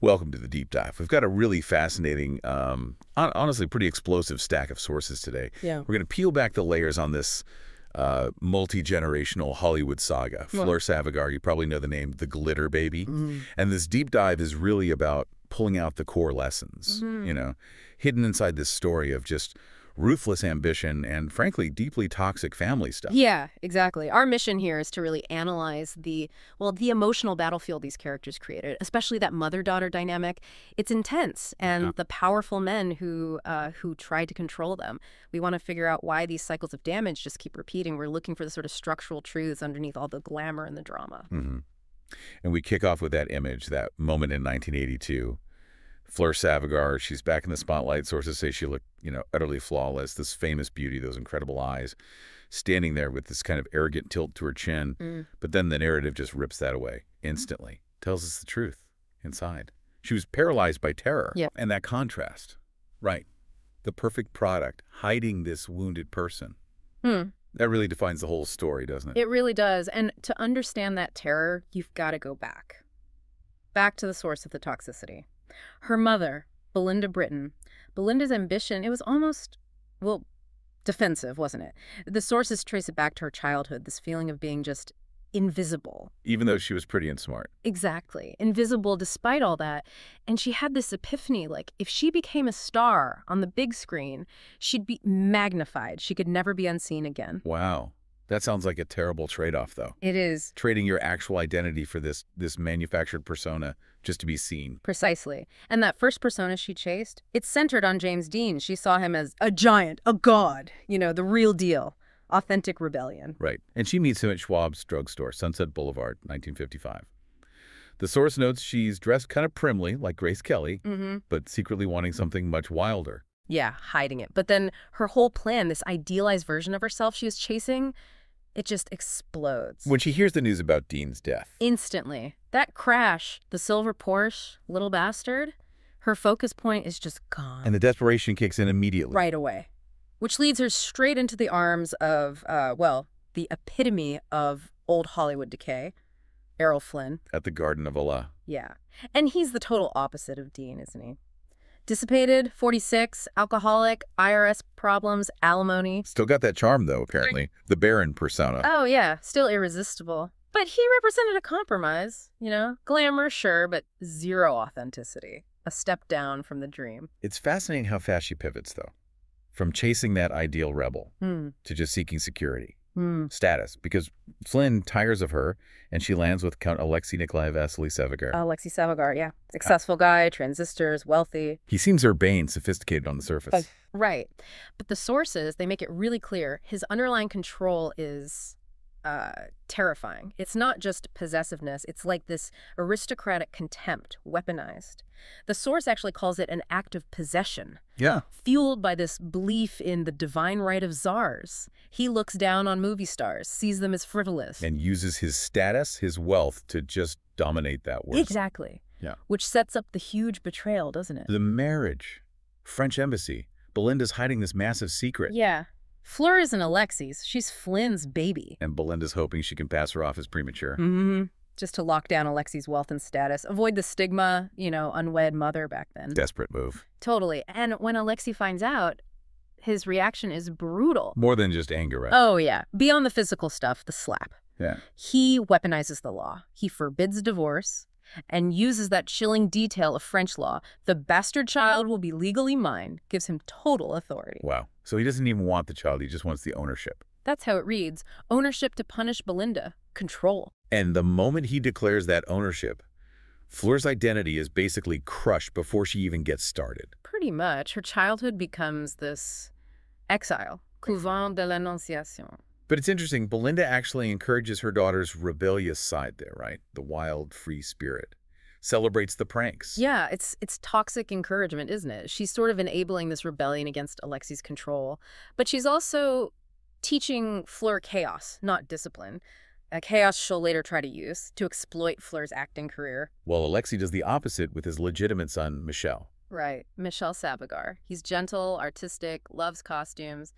Welcome to the deep dive. We've got a really fascinating, honestly, pretty explosive stack of sources today. Yeah. We're going to peel back the layers on this multi-generational Hollywood saga. Fleur Savagar, you probably know the name, the glitter baby. And this deep dive is really about pulling out the core lessons, hidden inside this story of just ruthless ambition and, frankly, deeply toxic family stuff. Yeah, exactly. Our mission here is to really analyze the emotional battlefield these characters created, especially that mother-daughter dynamic. It's intense, and the powerful men who tried to control them. We want to figure out why these cycles of damage just keep repeating. We're looking for the sort of structural truths underneath all the glamour and the drama. And we kick off with that image, that moment in 1982. Fleur Savagar, she's back in the spotlight. Sources say she looked, utterly flawless, this famous beauty, those incredible eyes, standing there with this kind of arrogant tilt to her chin. But then the narrative just rips that away instantly, tells us the truth inside. She was paralyzed by terror. And that contrast, right, the perfect product, hiding this wounded person. That really defines the whole story, doesn't it? It really does. And to understand that terror, you've got to go back to the source of the toxicity. Her mother, Belinda Britton. Belinda's ambition, it was almost, defensive, wasn't it? The sources trace it back to her childhood, this feeling of being just invisible. Even though she was pretty and smart. Exactly. Invisible despite all that. And she had this epiphany, like, if she became a star on the big screen, she'd be magnified. She could never be unseen again. Wow. That sounds like a terrible trade-off, though. It is. Trading your actual identity for this manufactured persona just to be seen. Precisely. And that first persona she chased, it's centered on James Dean. She saw him as a giant, a god, the real deal, authentic rebellion. Right. And she meets him at Schwab's drugstore, Sunset Boulevard, 1955. The source notes she's dressed kind of primly, like Grace Kelly, but secretly wanting something much wilder. Yeah, hiding it. But then her whole plan, this idealized version of herself she was chasing, it just explodes. When she hears the news about Dean's death. Instantly. That crash, the silver Porsche, little bastard, her focus point is just gone. And the desperation kicks in immediately. Right away. Which leads her straight into the arms of, the epitome of old Hollywood decay, Errol Flynn. At the Garden of Allah. Yeah. And he's the total opposite of Dean, isn't he? Dissipated, 46, alcoholic, IRS problems, alimony. Still got that charm, though, apparently. The Baron persona. Oh, yeah, still irresistible. But he represented a compromise, Glamour, sure, but zero authenticity. A step down from the dream. It's fascinating how fast she pivots, though. From chasing that ideal rebel to just seeking security. Status, because Flynn tires of her, and she lands with Count Alexi Savagar. Alexi Savagar, yeah. Successful guy, transistors, wealthy. He seems urbane, sophisticated on the surface. Right. But the sources, they make it really clear his underlying control is terrifying. It's not just possessiveness. It's like this aristocratic contempt, weaponized. The source actually calls it an act of possession. Yeah. Fueled by this belief in the divine right of czars. He looks down on movie stars, sees them as frivolous. And uses his status, his wealth, to just dominate that world. Exactly. Yeah. Which sets up the huge betrayal, doesn't it? The marriage. French embassy. Belinda's hiding this massive secret. Yeah. Fleur isn't Alexi's. She's Flynn's baby. And Belinda's hoping she can pass her off as premature. Just to lock down Alexi's wealth and status. Avoid the stigma, unwed mother back then. Desperate move. Totally. And when Alexi finds out, his reaction is brutal. More than just anger, right? Oh, yeah. Beyond the physical stuff, the slap. Yeah. He weaponizes the law. He forbids divorce and uses that chilling detail of French law. The bastard child will be legally mine. Gives him total authority. Wow. So he doesn't even want the child. He just wants the ownership. That's how it reads. Ownership to punish Belinda. Control. And the moment he declares that ownership, Fleur's identity is basically crushed before she even gets started. Pretty much. Her childhood becomes this exile. Couvent de l'Annonciation. But it's interesting, Belinda actually encourages her daughter's rebellious side there, right? The wild, free spirit. Celebrates the pranks. Yeah, it's toxic encouragement, isn't it? She's sort of enabling this rebellion against Alexi's control. But she's also teaching Fleur chaos, not discipline. A chaos she'll later try to use to exploit Fleur's acting career. Well, Alexi does the opposite with his legitimate son, Michel. Right, Michel Savagar. He's gentle, artistic, loves costumes.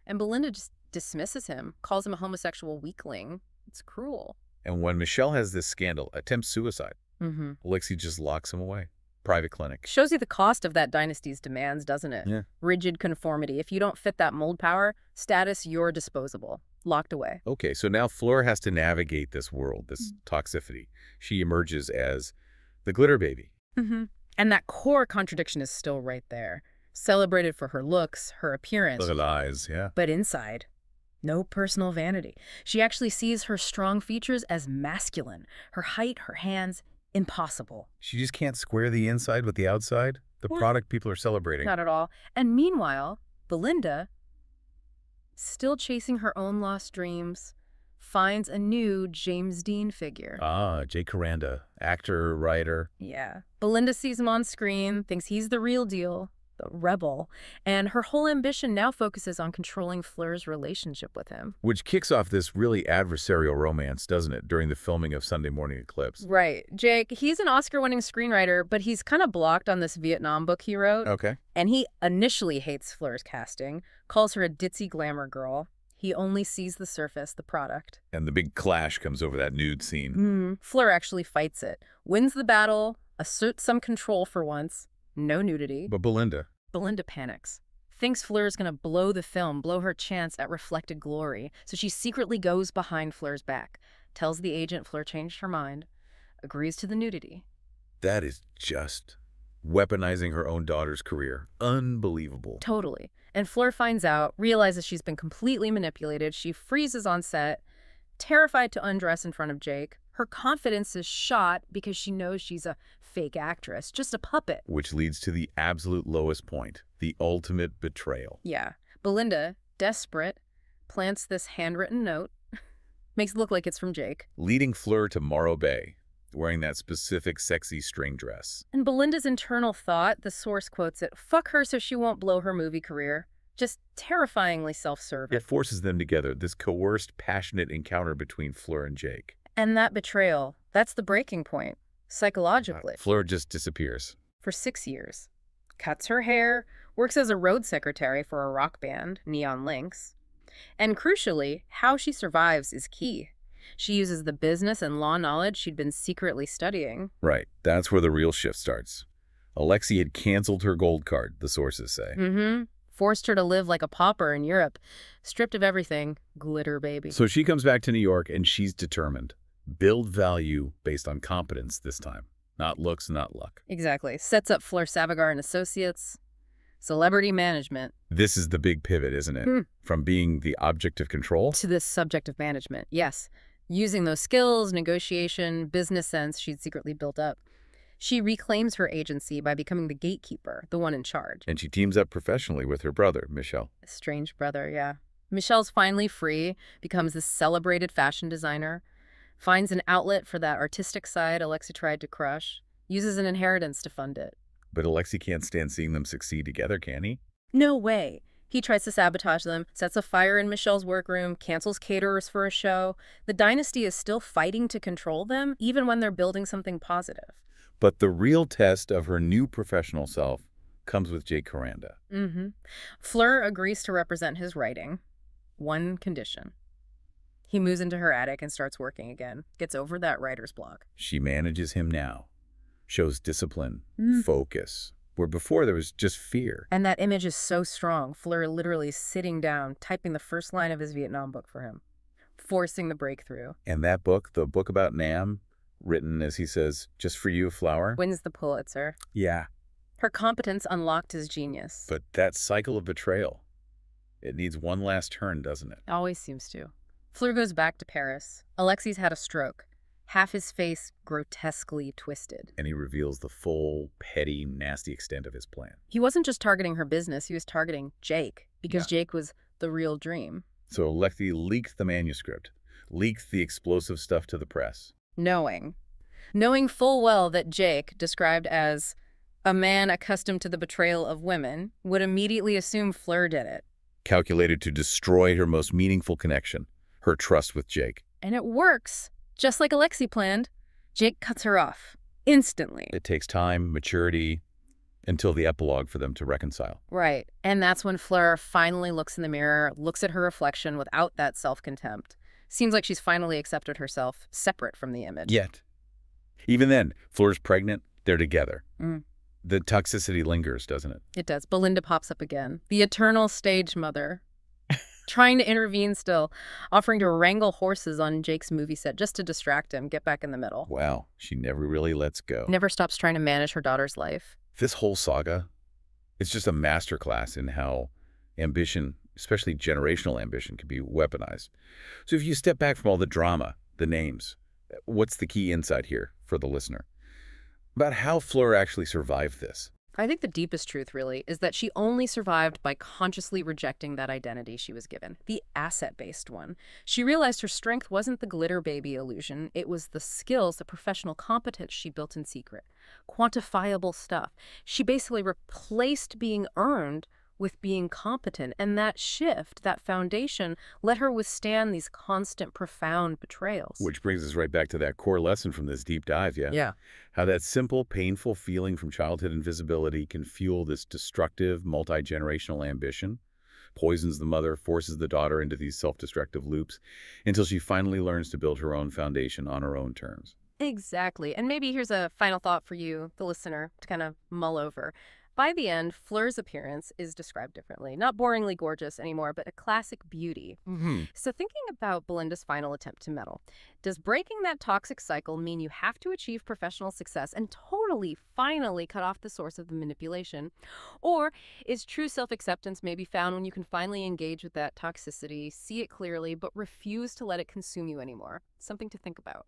And Belinda just dismisses him, calls him a homosexual weakling. It's cruel. And when Michel has this scandal, attempts suicide, Mm-hmm. Alexi just locks him away. private clinic. Shows you the cost of that dynasty's demands, doesn't it? Yeah. Rigid conformity. If you don't fit that mold power status, you're disposable. Locked away. Okay, so now Fleur has to navigate this world, this toxicity. She emerges as the glitter baby. And that core contradiction is still right there. Celebrated for her looks, her appearance. Little eyes, yeah. But inside, no personal vanity. She actually sees her strong features as masculine. Her height, her hands, impossible. She just can't square the inside with the outside. The product people are celebrating. Not at all. And meanwhile, Belinda, still chasing her own lost dreams, finds a new James Dean figure. Ah, Jake Koranda, actor, writer. Yeah. Belinda sees him on screen, thinks he's the real deal, the rebel, and her whole ambition now focuses on controlling Fleur's relationship with him. Which kicks off this really adversarial romance, doesn't it, during the filming of Sunday Morning Eclipse? Right. Jake, he's an Oscar-winning screenwriter, but he's kind of blocked on this Vietnam book he wrote. Okay. And he initially hates Fleur's casting, calls her a ditzy glamour girl. He only sees the surface, the product. And the big clash comes over that nude scene. Fleur actually fights it, wins the battle, asserts some control for once. No nudity. But Belinda panics. Thinks Fleur is going to blow the film, blow her chance at reflected glory. So she secretly goes behind Fleur's back, tells the agent Fleur changed her mind, agrees to the nudity. That is just weaponizing her own daughter's career. Unbelievable. Totally. And Fleur finds out, realizes she's been completely manipulated. She freezes on set, terrified to undress in front of Jake. Her confidence is shot because she knows she's a fake actress, just a puppet. Which leads to the absolute lowest point, the ultimate betrayal. Yeah. Belinda, desperate, plants this handwritten note, makes it look like it's from Jake. Leading Fleur to Morro Bay, wearing that specific sexy string dress. And Belinda's internal thought, the source quotes it, fuck her so she won't blow her movie career. Just terrifyingly self-serving. It forces them together, this coerced, passionate encounter between Fleur and Jake. And that betrayal, that's the breaking point, psychologically. Fleur just disappears. For 6 years. Cuts her hair, works as a road secretary for a rock band, Neon Lynx. And crucially, how she survives is key. She uses the business and law knowledge she'd been secretly studying. Right. That's where the real shift starts. Alexi had canceled her gold card, the sources say. Forced her to live like a pauper in Europe. Stripped of everything. Glitter baby. So she comes back to New York and she's determined. Build value based on competence this time. Not looks, not luck. Exactly. Sets up Fleur Savagar and Associates. Celebrity management. This is the big pivot, isn't it? From being the object of control to this subject of management. Yes. Using those skills, negotiation, business sense she'd secretly built up. She reclaims her agency by becoming the gatekeeper, the one in charge. And she teams up professionally with her brother, Michel. A strange brother, yeah. Michel's finally free, becomes this celebrated fashion designer, finds an outlet for that artistic side Alexi tried to crush, uses an inheritance to fund it. But Alexi can't stand seeing them succeed together, can he? No way. He tries to sabotage them, sets a fire in Michel's workroom, cancels caterers for a show. The dynasty is still fighting to control them, even when they're building something positive. But the real test of her new professional self comes with Jake Koranda. Fleur agrees to represent his writing. One condition. He moves into her attic and starts working again. Gets over that writer's block. She manages him now. Shows discipline, focus, where before there was just fear. And that image is so strong. Fleur literally sitting down, typing the first line of his Vietnam book for him. Forcing the breakthrough. And that book, the book about Nam, written, as he says, just for you, Flower. Wins the Pulitzer. Yeah. Her competence unlocked his genius. But that cycle of betrayal, it needs one last turn, doesn't it? Always seems to. Fleur goes back to Paris. Alexi's had a stroke. Half his face grotesquely twisted. And he reveals the full, petty, nasty extent of his plan. He wasn't just targeting her business, he was targeting Jake, because Jake was the real dream. So Alexi leaked the manuscript, leaked the explosive stuff to the press. Knowing full well that Jake, described as a man accustomed to the betrayal of women, would immediately assume Fleur did it. Calculated to destroy her most meaningful connection, her trust with Jake. And it works. Just like Alexi planned, Jake cuts her off. Instantly. It takes time, maturity, until the epilogue for them to reconcile. Right. And that's when Fleur finally looks in the mirror, looks at her reflection without that self-contempt. Seems like she's finally accepted herself, separate from the image. Yet. Even then, Fleur's pregnant, they're together. The toxicity lingers, doesn't it? It does. Belinda pops up again. The eternal stage mother. Trying to intervene still, offering to wrangle horses on Jake's movie set just to distract him, get back in the middle. Wow, she never really lets go. Never stops trying to manage her daughter's life. This whole saga, it's just a masterclass in how ambition, especially generational ambition, can be weaponized. So if you step back from all the drama, the names, what's the key insight here for the listener about how Fleur actually survived this? I think the deepest truth, really, is that she only survived by consciously rejecting that identity she was given, the asset-based one. She realized her strength wasn't the glitter baby illusion. It was the skills, the professional competence she built in secret, quantifiable stuff. She basically replaced being earned with being competent, and that shift, that foundation, let her withstand these constant, profound betrayals. Which brings us right back to that core lesson from this deep dive, yeah? Yeah. How that simple, painful feeling from childhood invisibility can fuel this destructive, multi-generational ambition, poisons the mother, forces the daughter into these self-destructive loops, until she finally learns to build her own foundation on her own terms. Exactly. And maybe here's a final thought for you, the listener, to kind of mull over. By the end, Fleur's appearance is described differently. Not boringly gorgeous anymore, but a classic beauty. So thinking about Belinda's final attempt to meddle, does breaking that toxic cycle mean you have to achieve professional success and totally, finally cut off the source of the manipulation? Or is true self-acceptance maybe found when you can finally engage with that toxicity, see it clearly, but refuse to let it consume you anymore? Something to think about.